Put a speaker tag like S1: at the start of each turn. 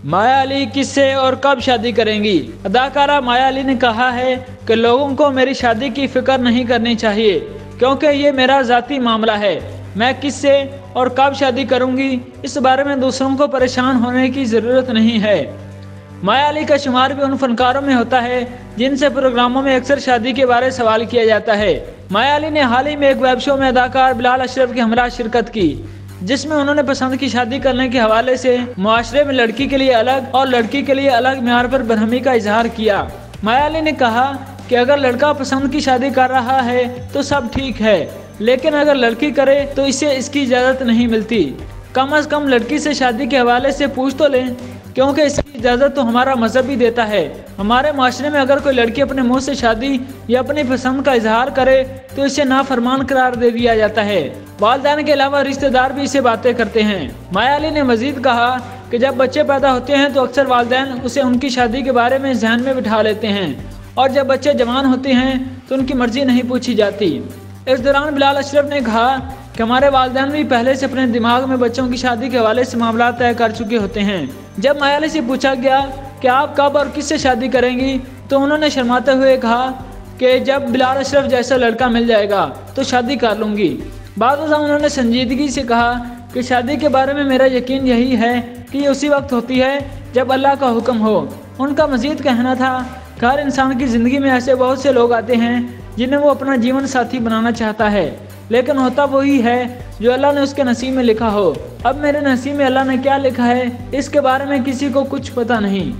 S1: माया अली किससे और कब शादी करेंगी? अदाकारा माया अली ने कहा है कि लोगों को मेरी शादी की फिक्र नहीं करनी चाहिए क्योंकि ये मेरा ज़ाती मामला है। मैं किससे और कब शादी करूंगी इस बारे में दूसरों को परेशान होने की ज़रूरत नहीं है। माया अली का शुमार भी उन फनकारों में होता है जिनसे प्रोग्रामों में अक्सर शादी के बारे सवाल किया जाता है। माया अली ने हाल ही में एक वेब शो में अदाकार बिलाल अशरफ के हमरा शिरकत की, जिसमें उन्होंने पसंद की शादी करने के हवाले से मुआशरे में लड़की के लिए अलग और लड़की के लिए अलग म्यार पर बरहमी का इजहार किया। माया अली ने कहा कि अगर लड़का पसंद की शादी कर रहा है तो सब ठीक है, लेकिन अगर लड़की करे तो इसे इसकी इजाज़त नहीं मिलती। कम अज़ कम लड़की से शादी के हवाले से पूछ तो लें, क्योंकि इसकी इजाज़त तो हमारा मजहब ही देता है। हमारे माशरे में अगर कोई लड़की अपने मुंह से शादी या अपनी पसंद का इजहार करे तो इसे नाफरमान करार दे दिया जाता है। वालिदैन के अलावा रिश्तेदार भी इसे बातें करते हैं। माया अली ने मजीद कहा कि जब बच्चे पैदा होते हैं तो अक्सर वालिदैन उसे उनकी शादी के बारे में जहन में बिठा लेते हैं और जब बच्चे जवान होते हैं तो उनकी मर्जी नहीं पूछी जाती। इस दौरान बिलाल अशरफ ने कहा कि हमारे वालिदैन भी पहले से अपने दिमाग में बच्चों की शादी के हवाले से मामला तय कर चुके होते हैं। जब माया अली से पूछा गया कि आप कब और किससे शादी करेंगी तो उन्होंने शर्माते हुए कहा कि जब बिलाल अशरफ जैसा लड़का मिल जाएगा तो शादी कर लूँगी। बाद उन्होंने संजीदगी से कहा कि शादी के बारे में मेरा यकीन यही है कि ये उसी वक्त होती है जब अल्लाह का हुक्म हो। उनका मजीद कहना था कि हर इंसान की ज़िंदगी में ऐसे बहुत से लोग आते हैं जिन्हें वो अपना जीवन साथी बनाना चाहता है, लेकिन होता वही है जो अल्लाह ने उसके नसीब में लिखा हो। अब मेरे नसीब में अल्लाह ने क्या लिखा है इसके बारे में किसी को कुछ पता नहीं।